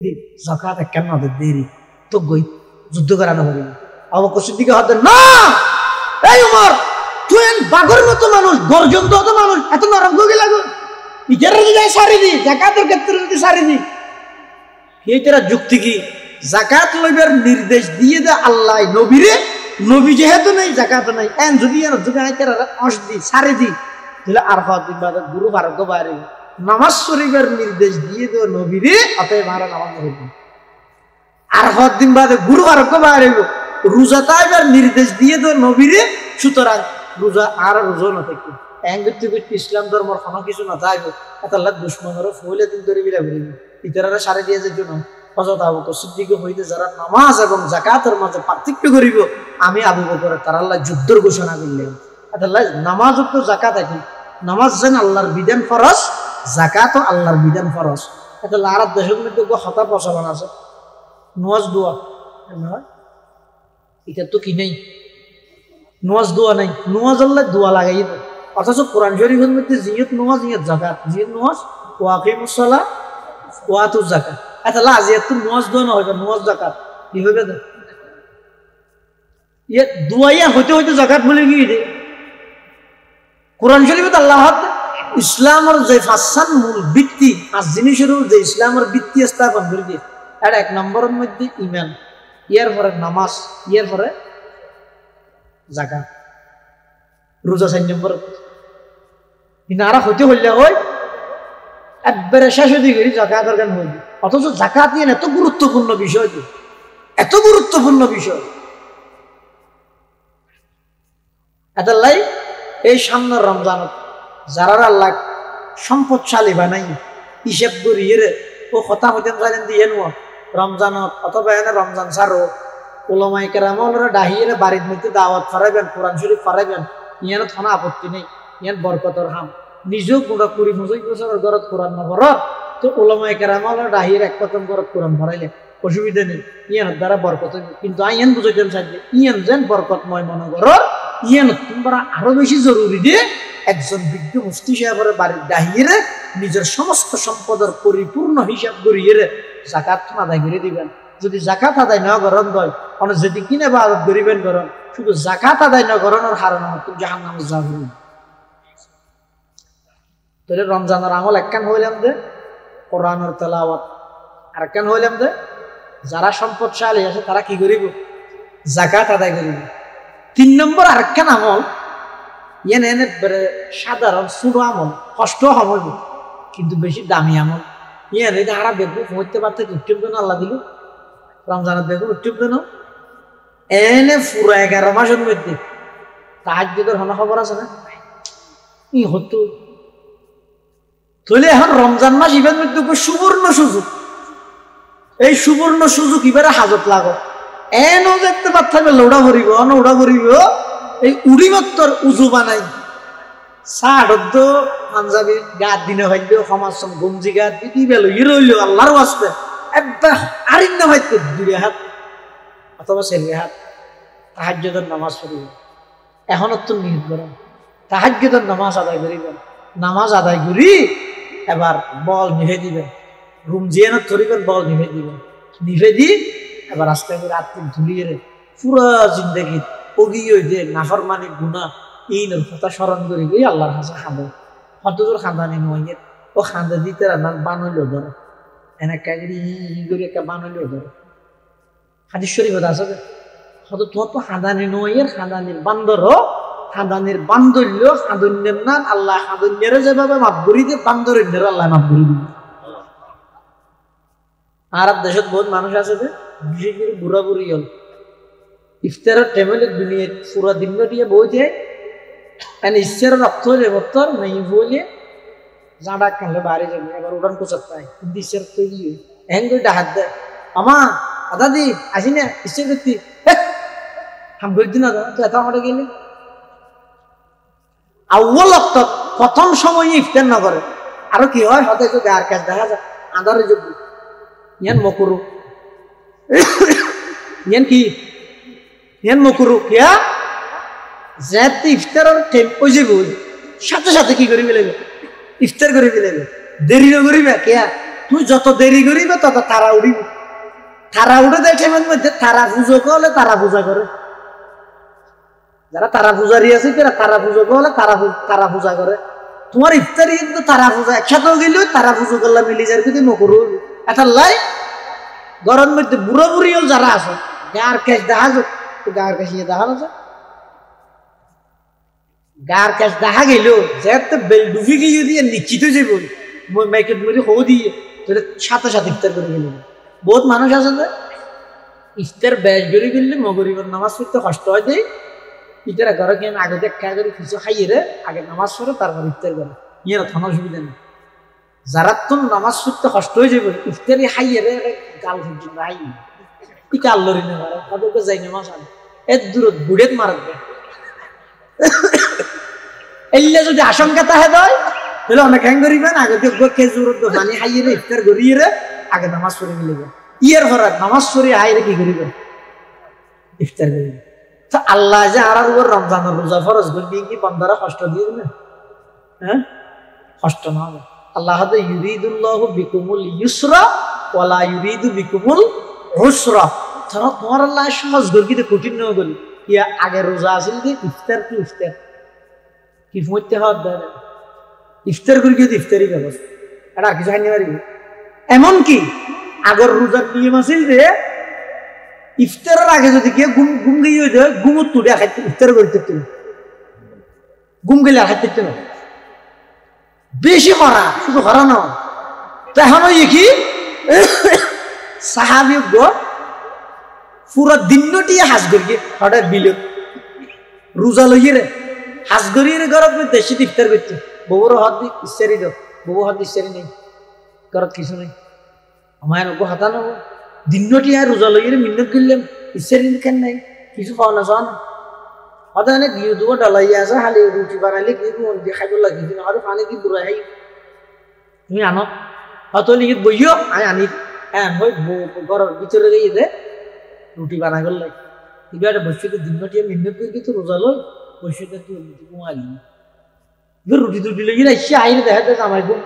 যাকাত কেন দেরি তো গই যুদ্ধ করানো হবে আবু বকর সিদ্দিক হাত না এই উমর তুই বাগর মতো মানুষ গর্জন তো মানুষ এত নরম গগি লাগো ইজারা দি যায় সারি দি যাকাতের ক্ষেত্রে যদি সারি দি এই তেরা যুক্তি কি যাকাত লইবার নির্দেশ দিয়ে দে আল্লাহ নবীরে নবী যেহেতু নাই যাকাত নাই এন যদি আর জুগাই তেরা অস দি সারি দি তাহলে আর দিন বাদ গুরু ভারত বাইরে নামাজ শরীফের নির্দেশ দিয়ে দে নবীরে অতএব আর নামাজ পড়বি আর দিন বাদে গুরু ভারত বাইরে রোজা তাইবার নির্দেশ দিয়ে দে নবীরে সুতরাং রোজা আর রোজা না থাকে ইসলাম ধর্মের কোনো কিছু না থাকবে আল্লাহ দুশ্মনেরও ফলে দিন ধরে বিলা বলি ইতারা সারে দিয়ে যে জন্য হযরত আবু বকর সিদ্দিক হইতে যারা নামাজ এবং যাকাতের মাঝে পার্থক্য করিব আমি আবু বকরের তার আল্লাহ যুদ্ধের ঘোষণা করলেন আল্লাহ নামাজ তো যাকাত আছে নামাজ যেন আল্লাহর বিধান ফরজ যাকাতও আল্লাহর বিধান ফরজ আল্লাহ আরব দেশের মধ্যে হতা প্রচলন আছে নামাজ দোয়া এটা তো কি নেই নামাজ দোয়া নাই নামাজ আল্লাহ দোয়া লাগাই দেয় অথচ কোরআন শরীফের মধ্যে জিয়ত নামাজ জিয়ত যাকাত জিয়ত নামাজ ওয়াকিমুস সালাত ওয়াতুজ যাকাত আচ্ছা জিয়ত তো নামাজ দোয়া না হবে নামাজ যাকাত কি হবে না ইয়ে দোয়াইয়া হইতে হইতে যাকাত বলে কি দে কোরআন শরীফে আল্লাহ ইসলামের যে ফাসান মূল ভিত্তি আর জিনিসের যে ইসলামের ভিত্তি স্থাপন করে দিয়ে আর এক নম্বরের মধ্যে ঈমান ইয়ার পরে নামাজ ইয়ার পরে যাকাত রোজা 4 নম্বর ইনারা হইতে হইলে হয় একবারে শেষ হয়ে গেলি যাকাতের গান হইবে অথচ যাকাত নিয়ে এত গুরুত্বপূর্ণ বিষয় এত গুরুত্বপূর্ণ বিষয় এতাল্লাই এই সামনের রমজান যারা আল্লাহ সম্পদশালী বানাই হিসেব করিয়ে ও কথা হইতেন চাইলেন দিয়ে নো রমজানত অথবা এনে রমজান সারো ওলামায়ে কেরামরা ডাহিয়ে বাড়ির মধ্যে দাওয়াত ফরাইবেন কোরআন শরীফ ফরাইবেন ইয়ান থানা আপত্তি নেই ইয়ান বরকতর হাম নিজেও পুরা 20-25 বছরের ঘরত কোরআন নভরত তো ওলামায়ে কেরামরা ডাহিয়ে এক প্রথম ঘরত কোরআন ফরাইলে অসুবিধা নেই ইয়ানের দ্বারা বরকত কিন্তু আইয়ান বুঝাইতেন চাইলে ইয়ান যেন বরকতময় মনে করো ইয়ান তোমরা আরো বেশি জরুরি দিয়ে একজন বিজ্ঞ মুফতি সাহেবের বাড়ির ডাহিয়ে নিজের সমস্ত সম্পদের পরিপূর্ণ হিসাব করিয়ে যাকাত আদায় করে দিবেন যদি যাকাত আদায় না করেন দয় অন্য যদি কিনে বা আদত করিবেন করেন শুধু যাকাত আদায় না করানোর হারানো তুমি জাহান্নামে যাবেন তাহলে রমজানের আমল একখান হইলাম দে কোরআনের তেলাওয়াত আর একখান হইলাম দে যারা সম্পদশালী আছে তারা কি করিব যাকাত আদায় করিব 3 নম্বর আরেকখান আমল এনে এনে সাধারণ ছোট আমল কষ্ট হইব কিন্তু বেশি দামি আমল এনে আরা বেগুন হইতে পারতে উত্তম দেন আল্লাহ দিল রমজানের বেগুন উত্তম দেন এনে পুরো 11 মাসের মধ্যে তাহাজ্জুদের হনা খবর আছে না ই হতো তাহলে এখন রমজান মাস ইবের মধ্যে সুবর্ণ সুযোগ এই সুবর্ণ সুযোগ এবারে হাজত লাগো এনো দেখতে পারবে লৌড়া ভরিব নৌড়া ভরিব এই উড়ি মাত্র উজু বানাই সাড়দ্দ পাঞ্জাবি গাত দিনে হইলেও সমাজ গঞ্জি গাত দিদি বেলো ই রইল আল্লাহর ওয়াস্তে একবার আরিন্ন হইতে 2 হাত অথবা 4 হাত তাহাজ্জুদের নামাজ পড়িব এখন তো নিহিত করেন তাহাজ্জুদের নামাজ আদায় করিবেন নামাজ আদায় করি এবার বল নিভে দিবেন রুম জিয়ানত ধরিবেন বল নিভে দিবেন নিভে দি এবার আস্তে করে আত্ম ধুলিয়ে পুরা জিন্দগি ওগিয়ে হইতে নাফরমানি গুনাহ ইনের কথা স্মরণ করি গই আল্লাহর কাছে খাঁদে কতদূর খাঁদানি নয় ও খাঁদে দিতে রান্নার বানইল ধরে এনে কাগড়ি করে একটা বানইল ধরে হাদিস শরীফ আছে কত তোমার তো খাঁদানি নয় খাঁদানির বান্দর খাঁদানির বান্দল্য খাঁদন্যের না আল্লাহ খাঁদন্যের যেভাবে মাফ করি দিয়ে বান্দরের আল্লাহ মাফ করি দিবে আরব দেশত বহুত মানুষ আছে যে বিশেষ করে বুড়া বুড়ি হল ইফতারের টেবিলে দুনিয়া পুরা দিন দিয়ে বইতে ইচ্ছার রক্ত হলে বত্তর নেই বলে জাঁড়া কানলে বাইরে যাবে এবার উড়ান কোচার পায় কিন্তু ইচ্ছার তৈরি হ্যাং করে হাত দেয় আমা দাদি আসি না ইচ্ছে করতি হাম করতি না তো এত আমাদের গেলে আউ্ল প্রথম সময় ইফতার না করে আরো কি হয় হতে গায়ের কাজ দেখা যায় আধারে যোগ ইয়ান মকুরু ইয়ান কি ইয়ান মকুরু কিয়া যেতে ইফতারের টেম্পো যাবো সাথে সাথে কি করিবে লাগবে ইফতার করিবে লাগবে দেরি না করিবে কিয়া তুই যত দেরি করিবে তত তারা উড়িবে। তারা উঠে দেয় টাইমের মধ্যে তারা পুজো করলে তারা পূজা করে। যারা তারা পূজারি আছে তারা তারা পুজো করলে তারা পূজা করে। তোমার ইফতারি কিন্তু তারা পূজা একসাথেও গেলেও তারা পুজো করলে মিলি যার কিন্তু নকরু এটা লাই গরম মধ্যে বুড়ো বুড়িও যারা আছে গার ক্যাশ দেখা যাক, গার ক্যাশ দেখা না গার ক্যাশ দেখা গেল যে বেল ডুবি গিয়ে দিয়ে নিশ্চিত হয়ে যাবো মাইকেট মরি হো দিয়ে তোর সাথে সাথে ইফতার করে গেল। বহুত মানুষ আছে যে ইফতার ব্যাস গড়ি গেলে মগরিবের নামাজ পড়তে কষ্ট হয় দেয় ইতারা ঘরে গিয়ে আগে দেখা করে কিছু খাইয়ে রে আগে নামাজ পড়ে তারপর ইফতার করে ইয়ে না থানা অসুবিধা নেই। যারা তো নামাজ পড়তে কষ্ট হয়ে যাবে ইফতারি খাইয়ে রে গাল পর্যন্ত হাই টিকা আল্লরি না মারে তাদেরকে যাই নামাজ আনে এর দূরত বুড়েত মারবে। এলে যদি আশঙ্কা তাহে দেয় তাহলে অনেক হ্যাং করিবেন আগে খেজুর পানি খাইয়ে রে ইফতার করিয়ে রে আগে নামাজ পড়ে মিলিবেন ইয়ের হরাত নামাজ পড়ে হাইরে কি করিবেন ইফতার করিবেন। তো আল্লাহ যে আর উপর রমজানের রোজা ফরজ করবি কি বন্দারা কষ্ট দিয়ে দিবেন? হ্যাঁ কষ্ট না হবে। আল্লাহ ইউরিদুল্লাহু বিকুমুল ইউসরা ওয়ালা ইউরিদু বিকুমুল উসরা। ধরো তোমার আল্লাহ সহজ করে কিন্তু কঠিন নয় বলি ইয়া আগে রোজা আসিল যে ইফতার কি ইফতার কি মরতে হওয়ার দ্বারা ইফতার করি কিন্তু ইফতারি ব্যবস্থা এটা কিছু খাইতে পারিবে। এমনকি আগর রোজার নিয়ম আছিল যে ইফতারের আগে যদি কেউ ঘুম গিয়ে দেয় ঘুমত তুলে খাইতে ইফতার করতে তুমি ঘুম গেলে আর খাইতে না বেশি করা শুধু করা নয়। তো এখন ওই কি সাহাবি পুরো দিনটি হাজ করিয়ে হঠাৎ বিল রোজা লইয়ে রে হাজ করিয়ে ঘরত দেশি ইফতার করছে বউর হাত দি ইচ্ছারি দাও বউ হাত ইচ্ছারি নেই ঘরত কিছু নেই আমার হাতা নেব দিনটি আর রোজা লইয়ে মিন্নত করলাম ইচ্ছারি কেন নাই কিছু পাও না চাও না হয়তো এনে ঘিউ দুবো ডালাইয়া আছে খালি রুটি বানাইলে কি খাইব লাগে আর পানি কি বুড়াই খাই তুমি আনো হয়তো লিখিত বইও আমি আনি হ্যাঁ মই ঘরের ভিতরে গিয়ে দে রুটি বানাই করলে কিবা একটা বসে দিনটি মিন্নত করে তো রোজা লই বসে তুই কমাই রুটি টুটি লইয়ে আসছে আইরে দেখা যায় আমার ঘুম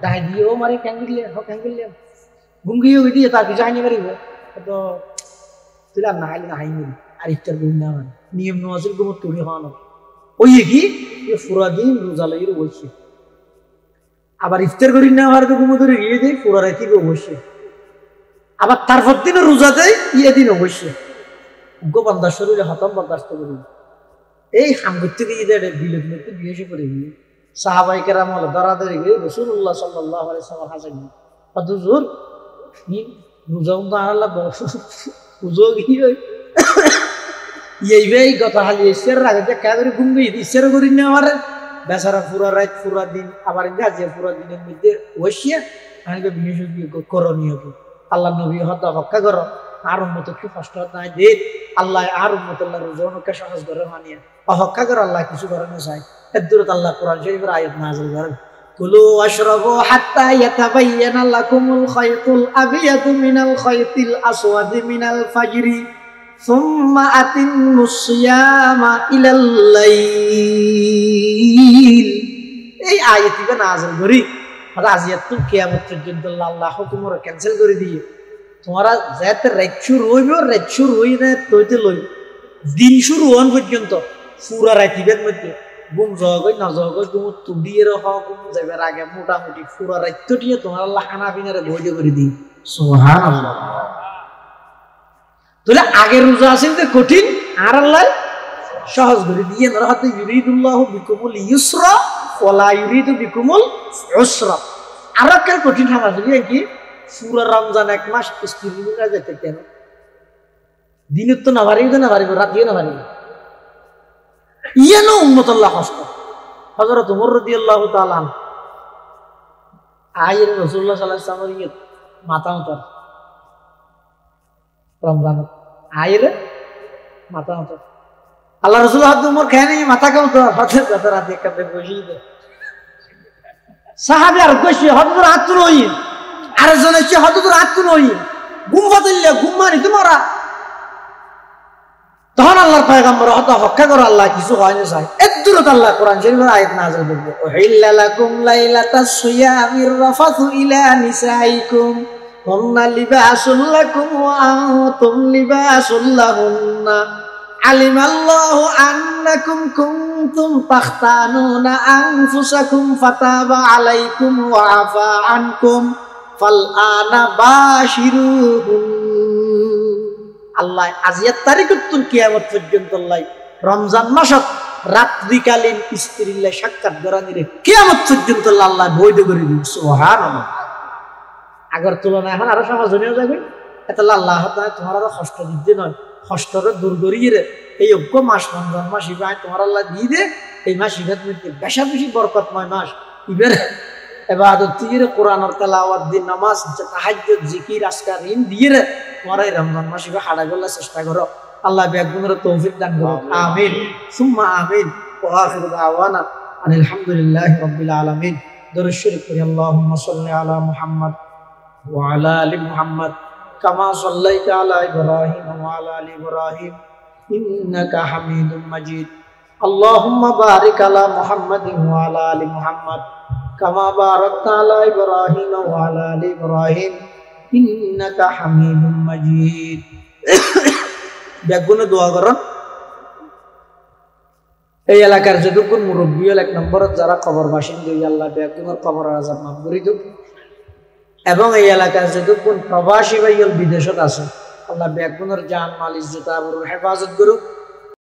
ডাই দিয়ে ও মারে ক্যাং করলে ঘুম গিয়ে দিয়ে তার কিছু হাইনি পারিব তো তুই আর না খাইলে না হাইনি আর ইফতার ঘুম না মানে নিয়ম নওয়াজের ঘুমত তুলি খাওয়ানো ওই কি পুরা দিন রোজা লাগিয়ে বসছে আবার ইফতার করি না আর ঘুমো ধরে গিয়ে দেয় পুরা রাখি বসছে আবার তারপর দিনও রোজা দেয় ইয়ে দিন অবশ্যই গো বন্দার শরীরে হতম বরদাস্ত করি এই হাম করতে গিয়ে দেয় বিলে বিলেতে বিয়ে করে গিয়ে সাহাবাই কেরাম হলো দরাদরি গিয়ে রাসূলুল্লাহ সাল্লাল্লাহু আলাইহি ওয়াসাল্লাম হাজির হুজুর রোজা তো আল্লাহ পুজো গিয়ে এই কথা খালি ঈশ্বরের আগে দেখা করে ঘুম গিয়ে ঈশ্বর করি না আমার বেচারা পুরা রাত পুরা দিন আবার যে পুরা দিনের মধ্যে বসিয়ে আনবে বিয়ে করণীয় আল্লাহ নবী হত্যা হত্যা করো আর উম্মত একটু কষ্ট নাই দে আল্লাহ আর উম্মতুল্লাহ রোজাকে সহজ করে মানিয়ে অহক্কা করে আল্লাহ কিছু করে না চাই এর দূরত আল্লাহ কোরআন শরীফের আয়াত নাযিল করেন কুলু ওয়াশরাবু হাত্তা ইয়াতাবায়্যানা লাকুমুল খায়তুল আবিয়াদু মিনাল খায়তিল আসওয়াদি মিনাল ফাজরি সুম্মা আতিম্মুস সিয়ামা ইলাল লাইল। এই আয়াতটি নাযিল করি আজিয়াত কিয়ামত পর্যন্ত আল্লাহ হুকুমর ক্যান্সেল করে দিয়ে তোমরা যাতে রাত শুরু হইব রাত শুরু হই না তৈতে লই দিন শুরু হন পর্যন্ত পুরা রাতিবের মধ্যে ঘুম জগই না জগই ঘুম তুডিয়ে রাখো ঘুম যাবার আগে মোটামুটি পুরা রাতটিয়ে তোমার আল্লাহ খানা পিনারে বৈধ করে দিই সুবহানাল্লাহ। তাহলে আগের রোজা আছে যে কঠিন আর আল্লাহ সহজ করে দিয়ে হাতে ইউরিদুল্লাহু বিকুমুল ইউসরা ওয়ালা ইউরিদু বিকুমুল উসরা। আর একটা কঠিন খাবার যদি কি পুরো রমজান এক মাস স্ত্রীরা যেতে কেন দিনের তো না পারিব না পারিব রাতিও না পারিব ইয়ানো উম্মতুল্লাহ কষ্ট হযরত ওমর রাদিয়াল্লাহু তাআলা আয়ের রাসূলুল্লাহ সাল্লাল্লাহু আলাইহি ওয়াসাল্লাম মাথা উঠার রমজান আয়ের মাথা উঠার আল্লাহ রাসূল হাত উমর খায় নাই মাথা কাউ তো হাতে কথা রাতে কাবে বসিয়ে দে সাহাবী আর কইছে হযরত হাত তুলই আর জনে কি হযরত হাত তুলই ঘুম ফাতিলে ঘুম মারি তোমরা তখন আল্লাহর পয়গম্বর হত হক্কা করে আল্লাহ কিছু হয় না চাই এত দূরত আল্লাহ কোরআন শরীফের আয়াত নাযিল করবে উহিল্লা লাকুম লাইলাতাস সিয়ামির রাফাথু ইলা নিসাইকুম হুন্না লিবাসুল লাকুম ওয়া আনতুম লিবাসুল লাহুন্না আলিমাল্লাহু আন্নাকুম কুনতুম তাখতানুনা আনফুসাকুম ফাতাবা আলাইকুম ওয়া আফা আনকুম ফালআনা বাশিরুহুম আল্লাহ আজিয়াত তারিখতুন কিয়ামত পর্যন্ত আল্লাহ রমজান মাসত রাত্রিকালীন স্ত্রীলে সাক্ষাৎ করানিরে কিয়ামত পর্যন্ত আল্লাহ বৈধ করে দিন সুবহানাল্লাহ আগের তুলনায় এখন আরো সমাজনীয় যাবে এত আল্লাহ তাআলা তোমার আরো কষ্ট দিতে নয় কষ্টরে দূর করিয়ে রে এই অজ্ঞ মাস রমজান মাস ইবাই তোমার আল্লাহ দিয়ে দে এই মাস ইবাদত মধ্যে বেশা বেশি বরকতময় মাস ইবের ইবাদত দিয়ে কোরআনের তেলাওয়াত দিয়ে নামাজ তাহাজ্জুদ জিকির আজকার ইন দিয়ে রে তোমার এই রমজান মাস ইবা হাড়া গলা চেষ্টা করো আল্লাহ বেগুনের তৌফিক দান করো আমিন সুম্মা আমিন ওয়া আখিরু দাওয়ানা আলহামদুলিল্লাহি রাব্বিল আলামিন দরুদ শরীফ পড়ি আল্লাহুম্মা সাল্লি আলা মুহাম্মদ ওয়া আলা আলি মুহাম্মদ কামা সাল্লাইতা আলা ইব্রাহিম ওয়া আলা আলি ইব্রাহিম ইন্নাকা হামিদুম মাজিদ আল্লাহুম্মা বারিক আলা মুহাম্মাদিন ওয়া আলা আলি মুহাম্মদ কামা বারাকতা আলা ইব্রাহিম ওয়া আলা আলি ইব্রাহিম ইন্নাকা হামিদুম মাজিদ বেগুনে দোয়া করুন এই এলাকার যতক্ষণ মুরব্বী হল এক নম্বরত যারা কবর বাসিন্দা আল্লাহ বেগুনের কবর আযাব মাফ করে দিন এবং এই এলাকার যতক্ষণ প্রবাসী ভাইয়ল বিদেশত আছে আল্লাহ বেগুনের জান মাল ইজ্জত আবরুর হেফাজত করুক